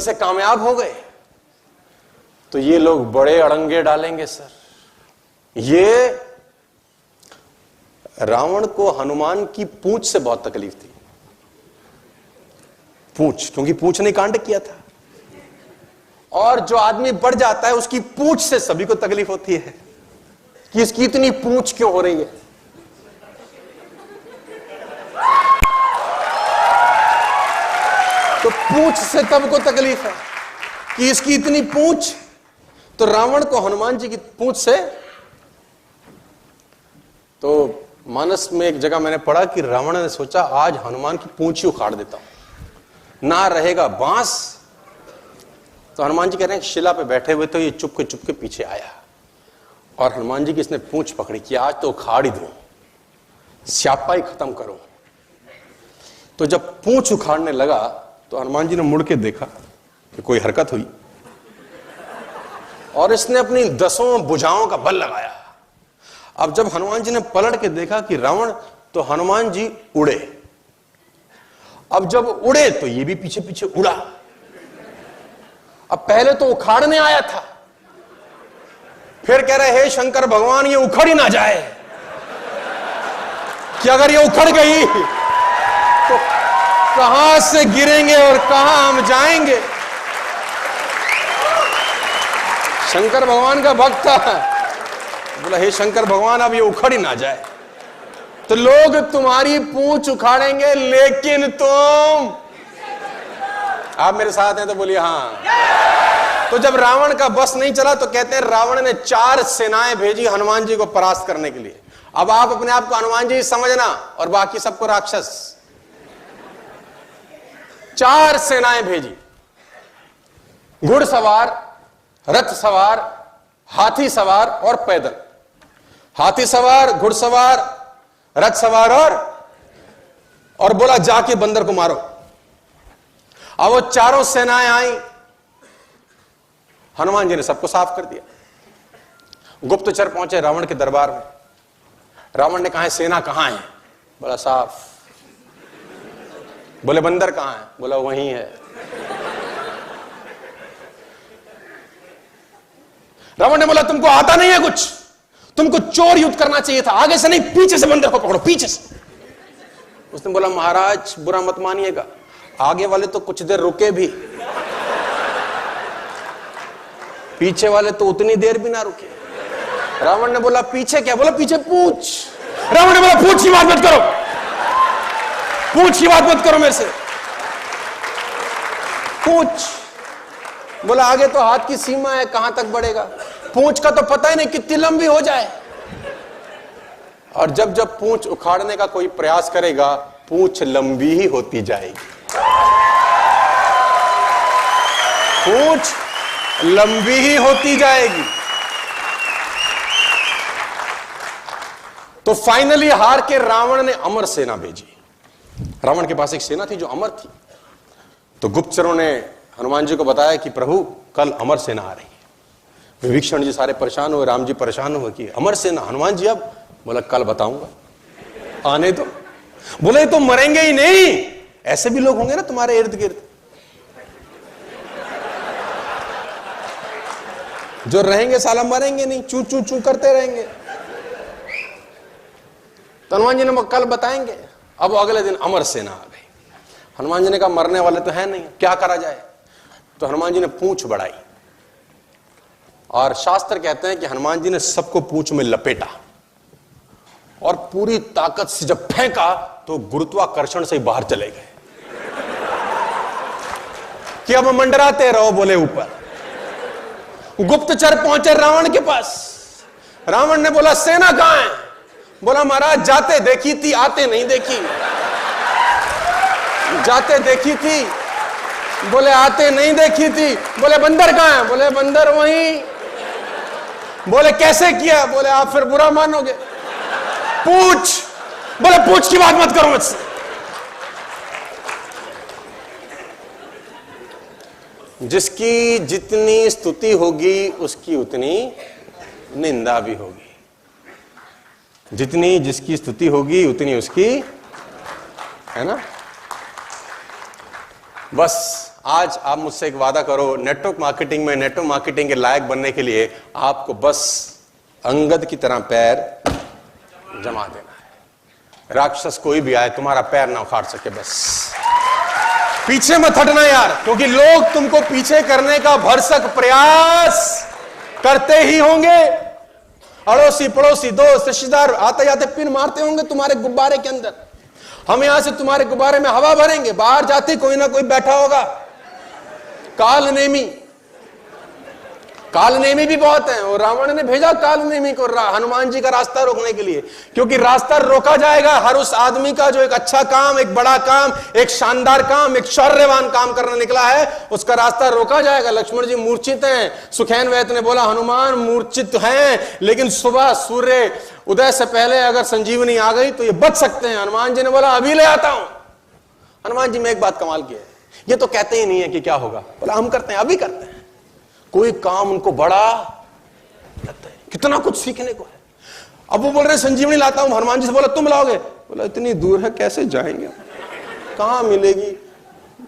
गलती से कामयाब हो गए तो ये लोग बड़े अड़ंगे डालेंगे सर। ये रावण को हनुमान की पूंछ से बहुत तकलीफ थी, पूंछ, क्योंकि पूंछ ने कांड किया था। और जो आदमी बढ़ जाता है उसकी पूंछ से सभी को तकलीफ होती है कि इसकी इतनी पूंछ क्यों हो रही है। तो पूंछ से तब को तकलीफ है कि इसकी इतनी पूंछ। तो रावण को हनुमान जी की पूंछ से, तो मानस में एक जगह मैंने पढ़ा कि रावण ने सोचा आज हनुमान की पूंछ ही उखाड़ देता हूं, ना रहेगा बांस। तो हनुमान जी कह रहे हैं शिला पे बैठे हुए तो ये चुपके पीछे आया और हनुमान जी की इसने पूंछ पकड़ी कि आज तो उखाड़ ही दूं, स्यापा ही खत्म करूं। तो जब पूंछ उखाड़ने लगा तो हनुमान जी ने मुड़ के देखा कि कोई हरकत हुई और इसने अपनी 10 भुजाओं का बल लगाया। अब जब हनुमान जी ने पलट के देखा कि रावण, तो हनुमान जी उड़े। अब जब उड़े तो ये भी पीछे पीछे उड़ा। अब पहले तो उखाड़ने आया था, फिर कह रहे हे शंकर भगवान ये उखड़ ही ना जाए कि अगर ये उखड़ गई तो कहां से गिरेंगे और कहां हम जाएंगे। शंकर भगवान का भक्त था, बोला हे शंकर भगवान अब ये उखड़ ही ना जाए। तो लोग तुम्हारी पूंछ उखाड़ेंगे लेकिन तुम, आप मेरे साथ हैं तो बोलिए हां। तो जब रावण का बस नहीं चला तो कहते हैं रावण ने 4 सेनाएं भेजी हनुमान जी को परास्त करने के लिए। अब आप अपने आप को हनुमान जी समझना और बाकी सबको राक्षस। 4 सेनाएं भेजी, घुड़सवार, रथ सवार, हाथी सवार और पैदल। हाथी सवार, घुड़सवार, रथ सवार और बोला जाके बंदर को मारो। अब वो चारों सेनाएं आई, हनुमान जी ने सबको साफ कर दिया। गुप्तचर पहुंचे रावण के दरबार में। रावण ने कहा सेना कहां है? बोला साफ। बोले बंदर कहां है? बोला वहीं है। रावण ने बोला तुमको आता नहीं है कुछ, तुमको चोर युद्ध करना चाहिए था, आगे से नहीं पीछे से बंदर को पकड़ो, पीछे से। उसने बोला महाराज बुरा मत मानिएगा, आगे वाले तो कुछ देर रुके भी, पीछे वाले तो उतनी देर भी ना रुके। रावण ने बोला पीछे क्या? बोला पीछे पूंछ। रावण ने बोला पूंछ की बात मत करो, पूंछ की बात मत करो मेरे से, पूंछ। बोला आगे तो हाथ की सीमा है, कहां तक बढ़ेगा, पूंछ का तो पता ही नहीं कितनी लंबी हो जाए। और जब जब पूंछ उखाड़ने का कोई प्रयास करेगा पूंछ लंबी ही होती जाएगी, पूंछ लंबी ही होती जाएगी। तो फाइनली हार के रावण ने अमर सेना भेजी। रावण के पास एक सेना थी जो अमर थी। तो गुप्तचरों ने हनुमान जी को बताया कि प्रभु कल अमर सेना आ रही है। विभीषण जी सारे परेशान हुए, राम जी परेशान हुए कि अमर सेना। हनुमान जी अब बोला कल बताऊंगा, आने दो। बोले तो मरेंगे ही नहीं, ऐसे भी लोग होंगे ना तुम्हारे इर्द गिर्द जो रहेंगे साला मरेंगे नहीं, चू चू चू करते रहेंगे। तो हनुमान जी ने कल बताएंगे। अब अगले दिन अमर सेना आ गई। हनुमान जी ने कहा मरने वाले तो है नहीं, क्या करा जाए। तो हनुमान जी ने पूंछ बढ़ाई और शास्त्र कहते हैं कि हनुमान जी ने सबको पूंछ में लपेटा और पूरी ताकत से जब फेंका तो गुरुत्वाकर्षण से बाहर चले गए कि अब मंडराते रहो बोले ऊपर। गुप्तचर पहुंचे रावण के पास। रावण ने बोला सेना कहां है? बोला महाराज जाते देखी थी, आते नहीं देखी। जाते देखी थी, बोले आते नहीं देखी थी। बोले बंदर कहां है? बोले बंदर वहीं। बोले कैसे किया? बोले आप फिर बुरा मानोगे। पूछ। बोले पूछ की बात मत करो मुझसे। जिसकी जितनी स्तुति होगी उसकी उतनी निंदा भी होगी। जितनी जिसकी स्तुति होगी उतनी उसकी, है ना। बस आज आप मुझसे एक वादा करो, नेटवर्क मार्केटिंग में नेटवर्क मार्केटिंग के लायक बनने के लिए आपको बस अंगद की तरह पैर जमा देना है। राक्षस कोई भी आए तुम्हारा पैर ना उखाड़ सके। बस पीछे मत हटना यार, क्योंकि लोग तुमको पीछे करने का भरसक प्रयास करते ही होंगे। अड़ोसी पड़ोसी दोस्त रिश्तेदार आते जाते पिन मारते होंगे तुम्हारे गुब्बारे के अंदर। हम यहां से तुम्हारे गुब्बारे में हवा भरेंगे, बाहर जाते कोई ना कोई बैठा होगा। कालनेमी भी बहुत है, और रावण ने भेजा कालनेमी को हनुमान जी का रास्ता रोकने के लिए, क्योंकि रास्ता रोका जाएगा हर उस आदमी का जो एक अच्छा काम, एक बड़ा काम, एक शानदार काम, एक शौर्यवान काम करने निकला है, उसका रास्ता रोका जाएगा। लक्ष्मण जी मूर्छित हैं। सुखैन वैद्य ने बोला हनुमान मूर्छित हैं, लेकिन सुबह सूर्य उदय से पहले अगर संजीवनी आ गई तो ये बच सकते हैं। हनुमान जी ने बोला अभी ले आता हूं। हनुमान जी में एक बात कमाल की है, ये तो कहते ही नहीं है कि क्या होगा, बोला हम करते हैं, अभी करते हैं। कोई काम उनको बड़ा लगता है, कितना कुछ सीखने को है। अब वो बोल रहे संजीवनी लाता हूं। हनुमान जी से बोला तुम लाओगे? बोला इतनी दूर है कैसे जाएंगे, कहां मिलेगी,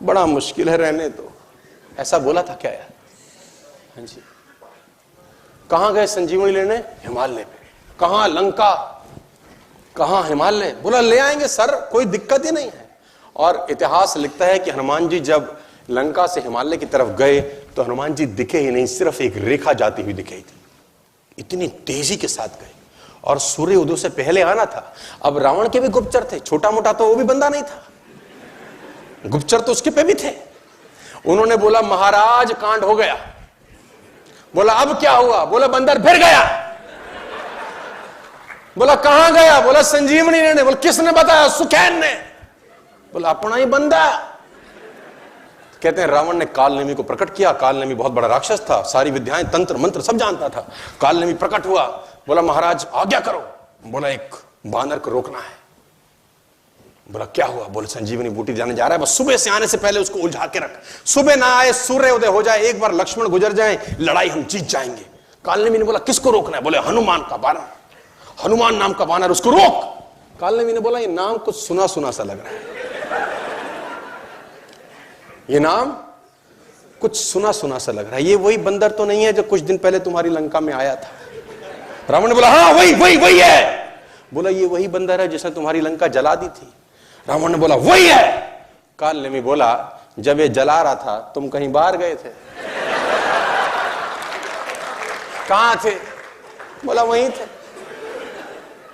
बड़ा मुश्किल है, रहने दो। ऐसा बोला था क्या यार? हाँ जी। कहां गए संजीवनी लेने? हिमालय पे। कहां? लंका। कहां? हिमालय। बोला ले आएंगे सर, कोई दिक्कत ही नहीं है। और इतिहास लिखता है कि हनुमान जी जब लंका से हिमालय की तरफ गए तो हनुमान जी दिखे ही नहीं, सिर्फ एक रेखा जाती हुई दिखाई थी। इतनी तेजी के साथ गए, और सूर्य उदय से पहले आना था। अब रावण के भी गुप्तचर थे, छोटा मोटा तो वो भी बंदा नहीं था, गुप्तचर तो उसके पे भी थे। उन्होंने बोला महाराज कांड हो गया। बोला अब क्या हुआ? बोला बंदर फिर गया। बोला कहां गया? बोला संजीवनी ने। बोला किसने बताया? सुखैन ने। बोला अपना ही बंदा। कहते हैं रावण ने कालनेमी को प्रकट किया। कालनेमी बहुत बड़ा राक्षस था, सारी विद्याएं तंत्र मंत्र सब जानता था। कालनेमी प्रकट हुआ, बोला महाराज आज्ञा करो। बोला एक बानर को रोकना है। बोला क्या हुआ? बोले संजीवनी बूटी जाने जा रहा है, बस सुबह से आने से पहले उसको उलझा के रख, सुबह ना आए सूर्य उदय हो जाए, एक बार लक्ष्मण गुजर जाए, लड़ाई हम जीत जाएंगे। कालनेमी ने बोला किसको रोकना है? बोले हनुमान का बानर, हनुमान नाम का बानर, उसको रोक। कालनेमी ने बोला ये नाम कुछ सुना सुना सा लग रहा है, ये नाम कुछ सुना सुना सा लग रहा है, ये वही बंदर तो नहीं है जो कुछ दिन पहले तुम्हारी लंका में आया था? रावण ने बोला हाँ वही है। बोला ये वही बंदर है जिसने तुम्हारी लंका जला दी थी? रावण ने बोला वही है। कालनेमी बोला जब ये जला रहा था तुम कहीं बाहर गए थे? कहां थे? बोला वहीं थे।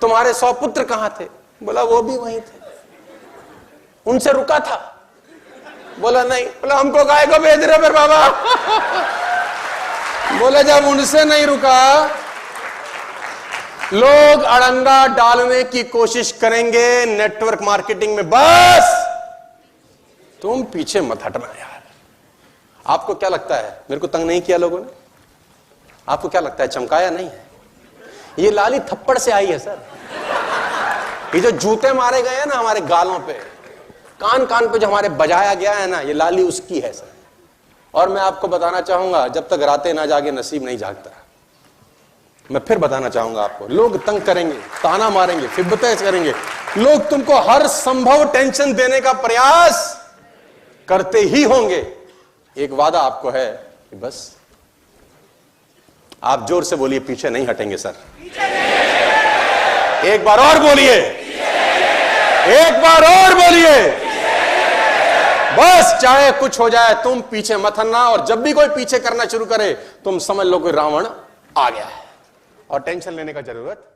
तुम्हारे 100 पुत्र कहां थे? बोला वो भी वहीं थे। उनसे रुका था? बोला नहीं। बोला हमको गाय को भेज रहे फिर बाबा? बोले जब उनसे नहीं रुका, लोग अड़ंगा डालने की कोशिश करेंगे नेटवर्क मार्केटिंग में, बस तुम पीछे मत हटना यार। आपको क्या लगता है मेरे को तंग नहीं किया लोगों ने? आपको क्या लगता है चमकाया नहीं है? ये लाली थप्पड़ से आई है सर। ये जो जूते मारे गए हैं ना हमारे गालों पे, कान कान पे जो हमारे बजाया गया है ना, ये लाली उसकी है सर। और मैं आपको बताना चाहूंगा जब तक रातें ना जागे नसीब नहीं जागता। मैं फिर बताना चाहूंगा आपको, लोग तंग करेंगे, ताना मारेंगे, फिब्बतें करेंगे, लोग तुमको हर संभव टेंशन देने का प्रयास करते ही होंगे। एक वादा आपको है कि बस आप जोर से बोलिए पीछे नहीं हटेंगे सर। एक बार और बोलिए, एक बार और बोलिए, बस चाहे कुछ हो जाए तुम पीछे मत हटना। और जब भी कोई पीछे करना शुरू करे तुम समझ लो कि रावण आ गया है, और टेंशन लेने का जरूरत